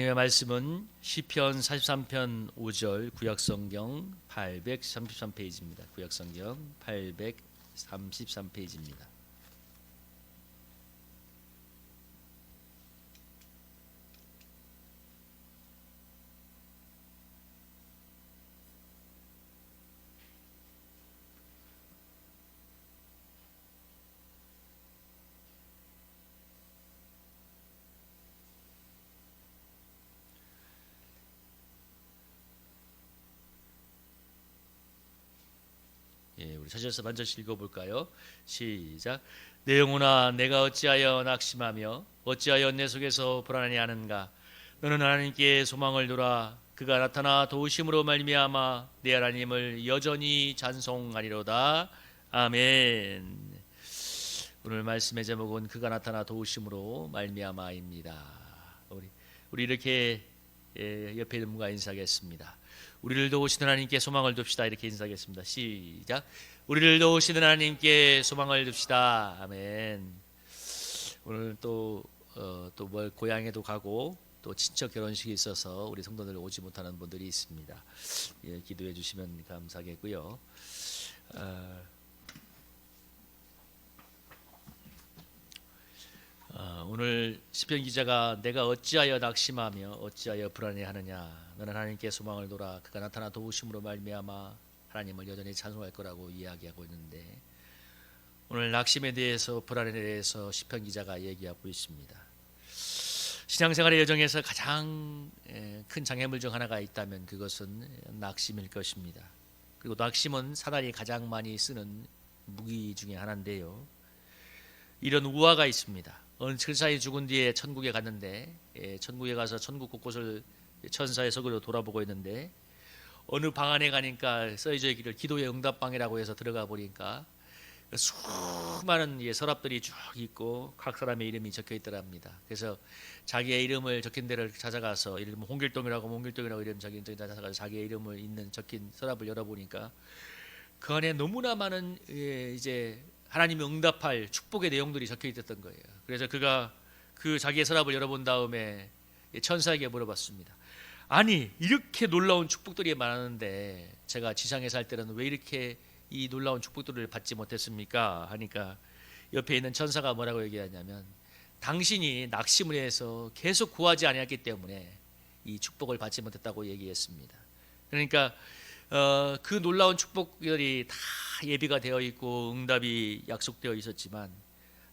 하나님의 말씀은 시편 43편 5절 구약성경 833페이지입니다. 구약성경 833페이지입니다. 우리 사절서 한 절씩 읽어볼까요? 시작. 내 영혼아, 내가 어찌하여 낙심하며 어찌하여 내 속에서 불안하니 하는가? 너는 하나님께 소망을 두라. 그가 나타나 도우심으로 말미암아 내 하나님을 여전히 찬송하리로다. 아멘. 오늘 말씀의 제목은 그가 나타나 도우심으로 말미암아입니다. 우리 이렇게 옆에 있는 분과 인사하겠습니다. 우리를 도우시는 하나님께 소망을 둡시다. 이렇게 인사하겠습니다. 시작. 우리를 도우시는 하나님께 소망을 둡시다. 아멘. 오늘 또 고향에도 가고 또 친척 결혼식이 있어서 우리 성도들 오지 못하는 분들이 있습니다. 기도해 주시면 감사하겠고요. 오늘 시편 기자가 내가 어찌하여 낙심하며 어찌하여 불안해하느냐, 너는 하나님께 소망을 둬라. 그가 나타나 도우심으로 말미암아 하나님을 여전히 찬송할 거라고 이야기하고 있는데, 오늘 낙심에 대해서, 불안에 대해서 시편 기자가 얘기하고 있습니다. 신앙생활의 여정에서 가장 큰 장애물 중 하나가 있다면 그것은 낙심일 것입니다. 그리고 낙심은 사단이 가장 많이 쓰는 무기 중에 하나인데요, 이런 우화가 있습니다. 어느 천사이 죽은 뒤에 천국에 갔는데, 천국에 가서 천국 곳곳을 천사의 석으로 돌아보고 있는데, 어느 방 안에 가니까 써져 있기를 기도의 응답방이라고 해서 들어가 보니까 수많은 서랍들이 쭉 있고 각 사람의 이름이 적혀 있더랍니다. 그래서 자기의 이름을 적힌 데를 찾아가서, 예를 들면 홍길동이라고 이름 적힌 데를 찾아가서 자기의 이름을 있는 적힌 서랍을 열어보니까 그 안에 너무나 많은 하나님이 응답할 축복의 내용들이 적혀 있었던 거예요. 그래서 그가 그 자기의 서랍을 열어본 다음에 천사에게 물어봤습니다. 아니, 이렇게 놀라운 축복들이 많았는데 제가 지상에 살 때는 왜 이렇게 이 놀라운 축복들을 받지 못했습니까? 하니까 옆에 있는 천사가 뭐라고 얘기하냐면, 당신이 낙심을 해서 계속 구하지 아니했기 때문에 이 축복을 받지 못했다고 얘기했습니다. 그러니까 그 놀라운 축복들이 다 예비가 되어 있고 응답이 약속되어 있었지만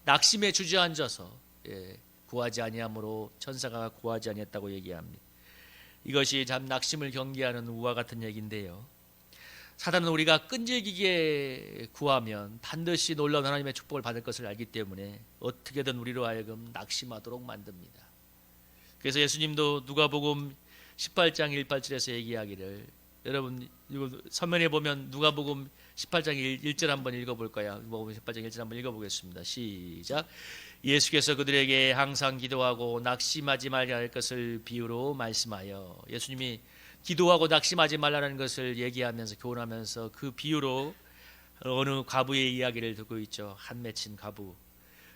낙심에 주저앉아서 구하지 아니함으로 천사가 구하지 아니했다고 얘기합니다. 이것이 참 낙심을 경계하는 우화 같은 얘기인데요, 사단은 우리가 끈질기게 구하면 반드시 놀라운 하나님의 축복을 받을 것을 알기 때문에 어떻게든 우리로 하여금 낙심하도록 만듭니다. 그래서 예수님도 누가복음 18장 1-8절에서 얘기하기를, 여러분 이거 서면에 보면 누가복음 18장 1절 한번 읽어볼까요? 누가복음 18장 1절 한번 읽어보겠습니다. 시작. 예수께서 그들에게 항상 기도하고 낙심하지 말아야 할 것을 비유로 말씀하여, 예수님이 기도하고 낙심하지 말라는 것을 얘기하면서 교훈하면서 그 비유로 어느 과부의 이야기를 듣고 있죠. 한 맺힌 과부.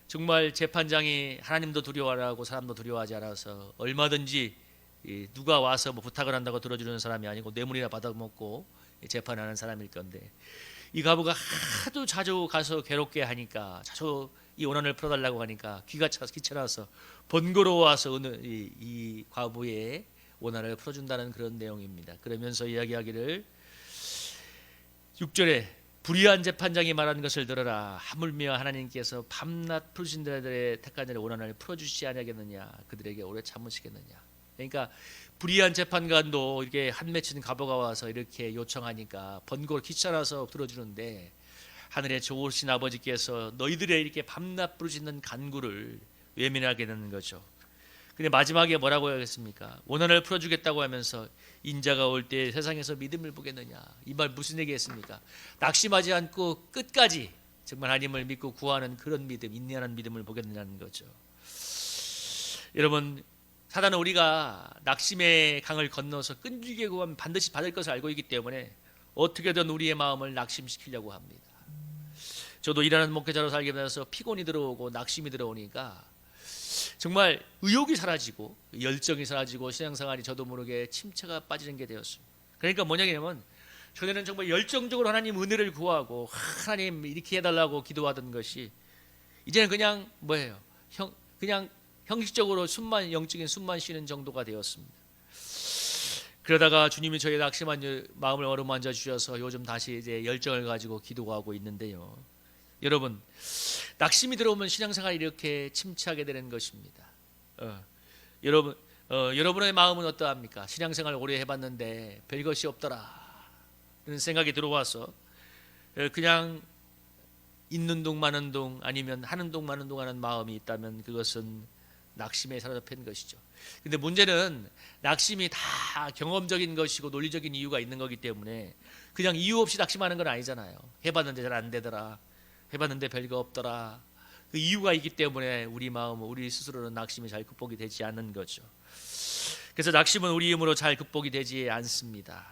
정말 재판장이 하나님도 두려워하라고 사람도 두려워하지 않아서 얼마든지 누가 와서 부탁을 한다고 들어주는 사람이 아니고 뇌물이나 받아먹고 재판하는 사람일 건데, 이 과부가 하도 자주 가서 괴롭게 하니까, 자주 이 원한을 풀어달라고 하니까 귀찮아서 번거로워서 이 과부의 원한을 풀어준다는 그런 내용입니다. 그러면서 이야기하기를 6절에 불의한 재판장이 말하는 것을 들어라. 하물며 하나님께서 밤낮 풀으신 자들의 택한 자의 원한을 풀어주시지 아니하겠느냐, 그들에게 오래 참으시겠느냐. 그러니까 불의한 재판관도 이렇게 한 맺힌 과부가 와서 이렇게 요청하니까 번거로 귀찮아서 들어주는데, 하늘에 좋으신 아버지께서 너희들의 이렇게 밤낮 부르짖는 간구를 외면하게 되는 거죠. 근데 마지막에 뭐라고 하겠습니까? 원한을 풀어주겠다고 하면서 인자가 올 때 세상에서 믿음을 보겠느냐, 이 말 무슨 얘기했습니까? 낙심하지 않고 끝까지 정말 하나님을 믿고 구하는 그런 믿음, 인내하는 믿음을 보겠느냐는 거죠. 여러분, 사단은 우리가 낙심의 강을 건너서 끈질기게 구하면 반드시 받을 것을 알고 있기 때문에 어떻게든 우리의 마음을 낙심시키려고 합니다. 저도 일하는 목회자로 살게 되면서 피곤이 들어오고 낙심이 들어오니까 정말 의욕이 사라지고 열정이 사라지고 신앙생활이 저도 모르게 침체가 빠지는 게 되었습니다. 그러니까 뭐냐면 전에는 정말 열정적으로 하나님 은혜를 구하고 하나님 이렇게 해달라고 기도하던 것이 이제는 그냥 뭐예요? 그냥 형식적으로 영적인 숨만 쉬는 정도가 되었습니다. 그러다가 주님이 저의 낙심한 마음을 어루만져 주셔서 요즘 다시 이제 열정을 가지고 기도하고 있는데요. 여러분, 낙심이 들어오면 신앙생활이 이렇게 침체하게 되는 것입니다. 여러분의 마음은 어떠합니까? 신앙생활 오래 해봤는데 별것이 없더라 이런 생각이 들어와서 그냥 있는 동 마는 동 아니면 하는 동 마는 동 하는 마음이 있다면 그것은 낙심에 사로잡힌 것이죠. 근데 문제는 낙심이 다 경험적인 것이고 논리적인 이유가 있는 거기 때문에 그냥 이유 없이 낙심하는 건 아니잖아요. 해봤는데 잘 안 되더라, 해봤는데 별거 없더라, 그 이유가 있기 때문에 우리 마음, 우리 스스로는 낙심이 잘 극복이 되지 않는 거죠. 그래서 낙심은 우리 힘으로 잘 극복이 되지 않습니다.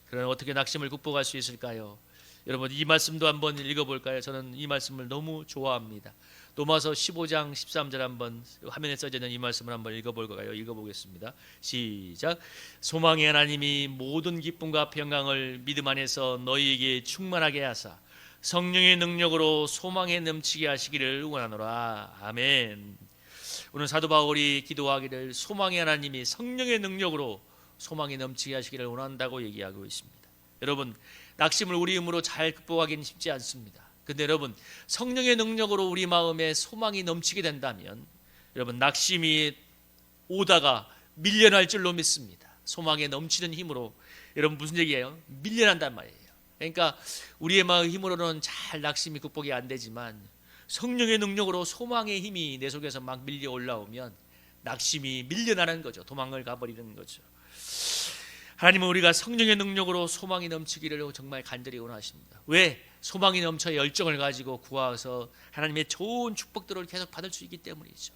그러면 어떻게 낙심을 극복할 수 있을까요? 여러분, 이 말씀도 한번 읽어볼까요? 저는 이 말씀을 너무 좋아합니다. 로마서 15장 13절 한번 화면에 써져 있는 이 말씀을 한번 읽어볼까요? 읽어보겠습니다. 시작. 소망의 하나님이 모든 기쁨과 평강을 믿음 안에서 너희에게 충만하게 하사 성령의 능력으로 소망에 넘치게 하시기를 원하노라. 아멘. 오늘 사도 바울이 기도하기를 소망의 하나님이 성령의 능력으로 소망이 넘치게 하시기를 원한다고 얘기하고 있습니다. 여러분, 낙심을 우리 힘으로 잘 극복하기는 쉽지 않습니다. 근데 여러분, 성령의 능력으로 우리 마음에 소망이 넘치게 된다면 여러분, 낙심이 오다가 밀려날 줄로 믿습니다. 소망에 넘치는 힘으로. 여러분, 무슨 얘기예요? 밀려난단 말이에요. 그러니까 우리의 마음 힘으로는 잘 낙심이 극복이 안 되지만 성령의 능력으로 소망의 힘이 내 속에서 막 밀려 올라오면 낙심이 밀려나는 거죠. 도망을 가버리는 거죠. 하나님은 우리가 성령의 능력으로 소망이 넘치기를 정말 간절히 원하십니다. 왜? 소망이 넘쳐 열정을 가지고 구하서 하나님의 좋은 축복들을 계속 받을 수 있기 때문이죠.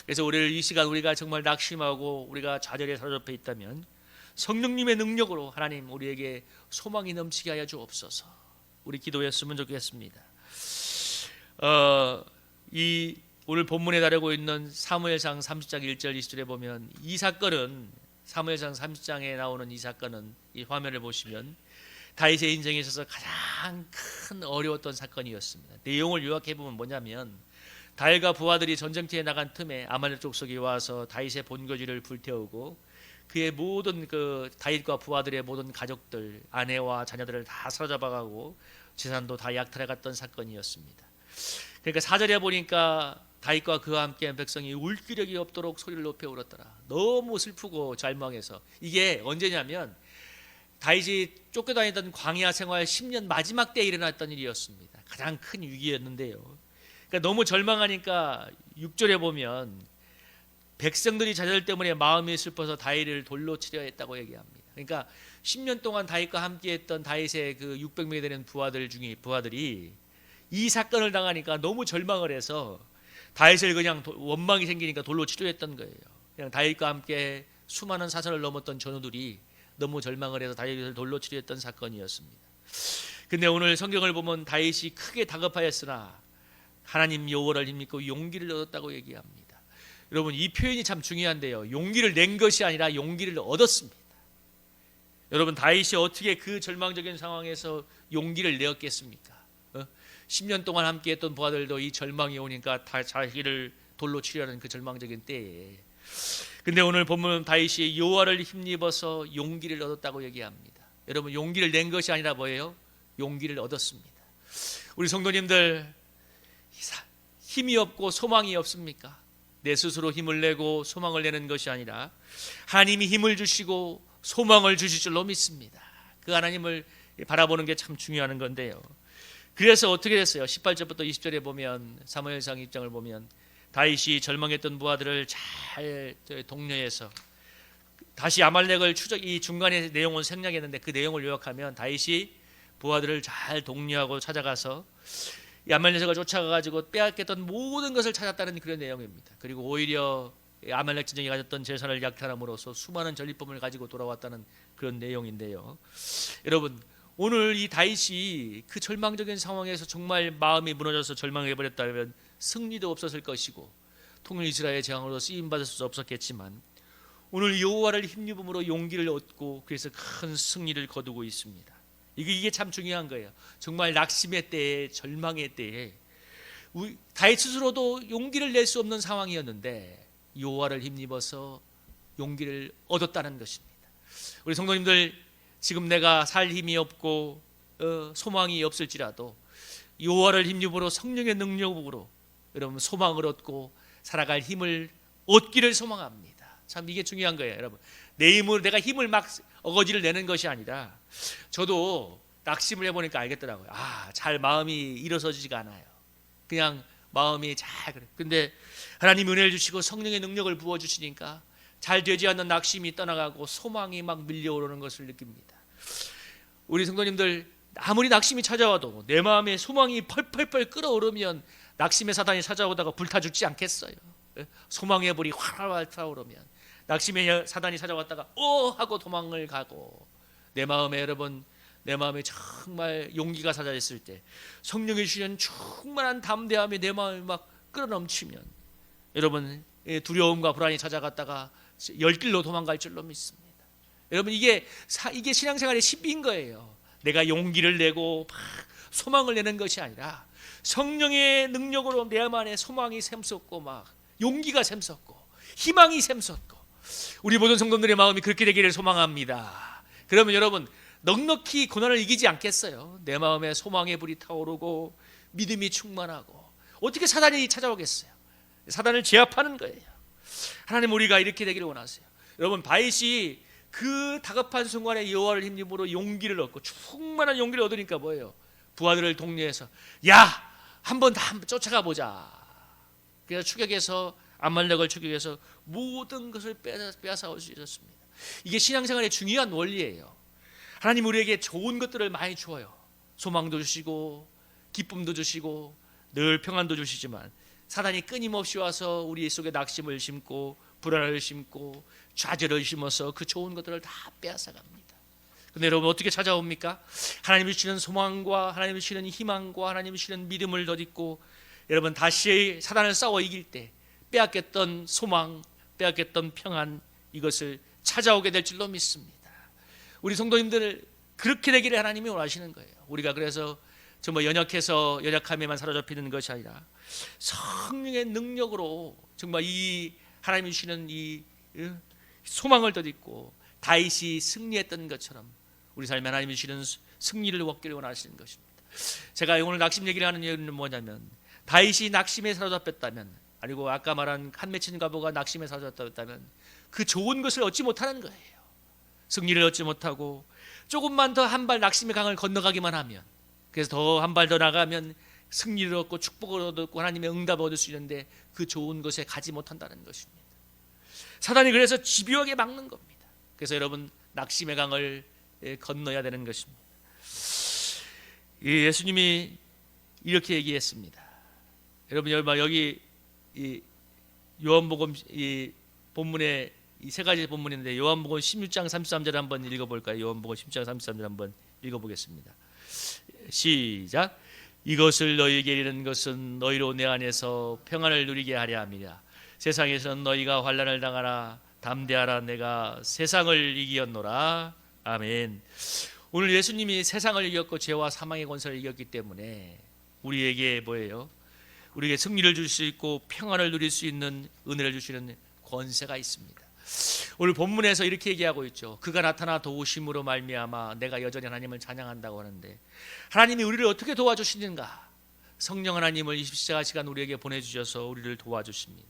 그래서 오늘 이 시간 우리가 정말 낙심하고 우리가 좌절에 사로잡혀 있다면 성령님의 능력으로 하나님 우리에게 소망이 넘치게 하여 주옵소서. 우리 기도했으면 좋겠습니다. 이 오늘 본문에 다루고 있는 사무엘상 30장 1절 20절에 보면 이 사건은 사무엘상 30장에 나오는 이 사건은 이 화면을 보시면 다윗의 인생에 있어서 가장 큰 어려웠던 사건이었습니다. 내용을 요약해 보면 뭐냐면 다윗과 부하들이 전쟁터에 나간 틈에 아말렉 족속이 와서 다윗의 본거지를 불태우고 그의 모든 그 다윗과 부하들의 모든 가족들, 아내와 자녀들을 다 사로잡아가고 재산도 다 약탈해갔던 사건이었습니다. 그러니까 4절에 보니까 다윗과 그와 함께한 백성이 울 기력이 없도록 소리를 높여 울었더라. 너무 슬프고 절망해서. 이게 언제냐면 다윗이 쫓겨다니던 광야 생활 10년 마지막 때에 일어났던 일이었습니다. 가장 큰 위기였는데요. 그러니까 너무 절망하니까 6절에 보면 백성들이 자절 때문에 마음이 슬퍼서 다윗을 돌로 치려 했다고 얘기합니다. 그러니까 10년 동안 다윗과 함께했던 다윗의 그 600명이 되는 부하들이 이 사건을 당하니까 너무 절망을 해서 다윗을 그냥 원망이 생기니까 돌로 치료했던 거예요. 그냥 다윗과 함께 수많은 사선을 넘었던 전우들이 너무 절망을 해서 다윗을 돌로 치료했던 사건이었습니다. 근데 오늘 성경을 보면 다윗이 크게 다급하였으나 하나님 여호와를 힘입고 용기를 얻었다고 얘기합니다. 여러분, 이 표현이 참 중요한데요. 용기를 낸 것이 아니라 용기를 얻었습니다. 여러분, 다윗이 어떻게 그 절망적인 상황에서 용기를 내었겠습니까? 10년 동안 함께했던 부하들도 이 절망이 오니까 다 자기를 돌로 치려는 그 절망적인 때에. 근데 오늘 보면 다윗이 여호와를 힘입어서 용기를 얻었다고 얘기합니다. 여러분, 용기를 낸 것이 아니라 뭐예요? 용기를 얻었습니다. 우리 성도님들 힘이 없고 소망이 없습니까? 내 스스로 힘을 내고 소망을 내는 것이 아니라 하나님이 힘을 주시고 소망을 주실 줄로 믿습니다. 그 하나님을 바라보는 게 참 중요한 건데요. 그래서 어떻게 됐어요? 18절부터 20절에 보면 사무엘상 입장을 보면 다윗이 절망했던 부하들을 잘 독려해서 다시 아말렉을 이 중간에 내용을 생략했는데 그 내용을 요약하면 다윗이 부하들을 잘 독려하고 찾아가서 이 아말렉을 쫓아가가지고 빼앗겼던 모든 것을 찾았다는 그런 내용입니다. 그리고 오히려 아말렉 진영이 가졌던 재산을 약탈함으로써 수많은 전리품을 가지고 돌아왔다는 그런 내용인데요. 여러분, 오늘 이 다윗이 그 절망적인 상황에서 정말 마음이 무너져서 절망해버렸다면 승리도 없었을 것이고 통일 이스라엘의 제왕으로 쓰임 받을 수 없었겠지만 오늘 여호와를 힘입음으로 용기를 얻고 그래서 큰 승리를 거두고 있습니다. 이게 참 중요한 거예요. 정말 낙심의 때에, 절망의 때에 다윗 스스로도 용기를 낼 수 없는 상황이었는데 여호와를 힘입어서 용기를 얻었다는 것입니다. 우리 성도님들, 지금 내가 살 힘이 없고 소망이 없을지라도 여호와를 힘입으로 성령의 능력으로 여러분 소망을 얻고 살아갈 힘을 얻기를 소망합니다. 참 이게 중요한 거예요, 여러분. 내 힘으로 내가 힘을 막 어거지를 내는 것이 아니라, 저도 낙심을 해보니까 알겠더라고요. 잘 마음이 일어서지가 않아요. 그냥 마음이 잘 그래. 근데 하나님 은혜를 주시고 성령의 능력을 부어 주시니까 잘 되지 않는 낙심이 떠나가고 소망이 막 밀려오르는 것을 느낍니다. 우리 성도님들, 아무리 낙심이 찾아와도 내 마음에 소망이 펄펄펄 끓어오르면 낙심의 사단이 찾아오다가 불타 죽지 않겠어요? 소망의 불이 활활 타오르면 낙심의 사단이 찾아왔다가 하고 도망을 가고, 내 마음에 여러분, 내 마음에 정말 용기가 사라졌을 때 성령이 주시는 충만한 담대함이 내 마음에 막 끌어넘치면 여러분 두려움과 불안이 찾아갔다가 열길로 도망갈 줄로 믿습니다. 여러분 이게 신앙생활의 신비인 거예요. 내가 용기를 내고 막 소망을 내는 것이 아니라 성령의 능력으로 내 안에 소망이 샘솟고 막 용기가 샘솟고 희망이 샘솟고, 우리 모든 성도들의 마음이 그렇게 되기를 소망합니다. 그러면 여러분 넉넉히 고난을 이기지 않겠어요? 내 마음에 소망의 불이 타오르고 믿음이 충만하고 어떻게 사단이 찾아오겠어요? 사단을 제압하는 거예요. 하나님, 우리가 이렇게 되기를 원하세요. 여러분, 다윗이 그 다급한 순간에 여호와를 힘입으로 용기를 얻고 충만한 용기를 얻으니까 뭐예요? 부하들을 독려해서 한번 쫓아가 보자. 그래서 추격해서 아말렉을 추격해서 모든 것을 빼앗아올 수 있었습니다. 이게 신앙생활의 중요한 원리예요. 하나님 우리에게 좋은 것들을 많이 주어요. 소망도 주시고 기쁨도 주시고 늘 평안도 주시지만 사단이 끊임없이 와서 우리 속에 낙심을 심고 불안을 심고 좌절을 심어서 그 좋은 것들을 다 빼앗아갑니다. 근데 여러분 어떻게 찾아옵니까? 하나님이 주시는 소망과 하나님이 주시는 희망과 하나님이 주시는 믿음을 덧입고 여러분 다시 사단을 싸워 이길 때 빼앗겼던 소망, 빼앗겼던 평안, 이것을 찾아오게 될 줄로 믿습니다. 우리 성도님들 그렇게 되기를 하나님이 원하시는 거예요. 우리가 그래서 정말 연약함에만 사로잡히는 것이 아니라 성령의 능력으로 정말 이 하나님이 주시는 이 소망을 덧입고 다윗이 승리했던 것처럼 우리 삶에 하나님이 주시는 승리를 얻기를 원하시는 것입니다. 제가 오늘 낙심 얘기를 하는 이유는 뭐냐면, 다윗이 낙심에 사로잡혔다면, 그리고 아까 말한 한 맺힌 과부가 낙심에 사로잡혔다면 그 좋은 것을 얻지 못하는 거예요. 승리를 얻지 못하고 조금만 더 한 발 낙심의 강을 건너가기만 하면, 그래서 더 한 발 더 나가면 승리를 얻고 축복을 얻고 하나님의 응답을 얻을 수 있는데 그 좋은 것에 가지 못한다는 것입니다. 사단이 그래서 집요하게 막는 겁니다. 그래서 여러분 낙심의 강을 건너야 되는 것입니다. 예수님이 이렇게 얘기했습니다. 여러분 여기 이 요한복음 이 본문에 이 세 가지 본문인데 요한복음 16장 33절 한번 읽어볼까요? 요한복음 16장 33절 한번 읽어보겠습니다. 시작. 이것을 너희에게 이르는 것은 너희로 내 안에서 평안을 누리게 하려 함이라. 세상에서는 너희가 환난을 당하라. 담대하라. 내가 세상을 이기었노라. 아멘. 오늘 예수님이 세상을 이겼고 죄와 사망의 권세를 이겼기 때문에 우리에게 뭐예요? 우리에게 승리를 줄 수 있고 평안을 누릴 수 있는 은혜를 주시는 권세가 있습니다. 오늘 본문에서 이렇게 얘기하고 있죠. 그가 나타나 도우심으로 말미암아 내가 여전히 하나님을 찬양한다고 하는데, 하나님이 우리를 어떻게 도와주시는가? 성령 하나님을 24시간 시간 우리에게 보내주셔서 우리를 도와주십니다.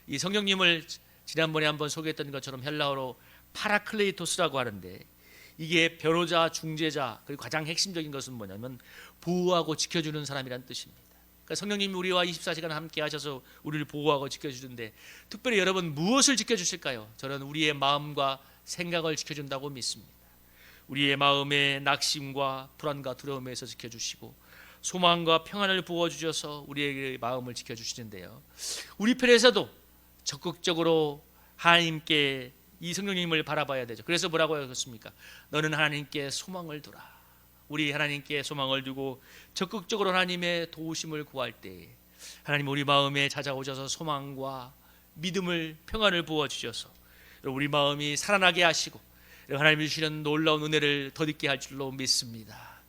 이 성령님을 지난번에 한번 소개했던 것처럼 헬라어로 파라클레이토스라고 하는데, 이게 변호자, 중재자, 그리고 가장 핵심적인 것은 뭐냐면 보호하고 지켜주는 사람이란 뜻입니다. 그러니까 성령님이 우리와 24시간 함께 하셔서 우리를 보호하고 지켜주는데, 특별히 여러분 무엇을 지켜주실까요? 저는 우리의 마음과 생각을 지켜준다고 믿습니다. 우리의 마음의 낙심과 불안과 두려움에서 지켜주시고 소망과 평안을 부어주셔서 우리의 마음을 지켜주시는데요, 우리 편에서도 적극적으로 하나님께 이 성령님을 바라봐야 되죠. 그래서 뭐라고 하셨습니까? 너는 하나님께 소망을 두라. 우리 하나님께 소망을 두고 적극적으로 하나님의 도우심을 구할 때 하나님 우리 마음에 찾아오셔서 소망과 믿음을 평안을 부어 주셔서 우리 마음이 살아나게 하시고 하나님이 주시는 놀라운 은혜를 덧입게 할 줄로 믿습니다.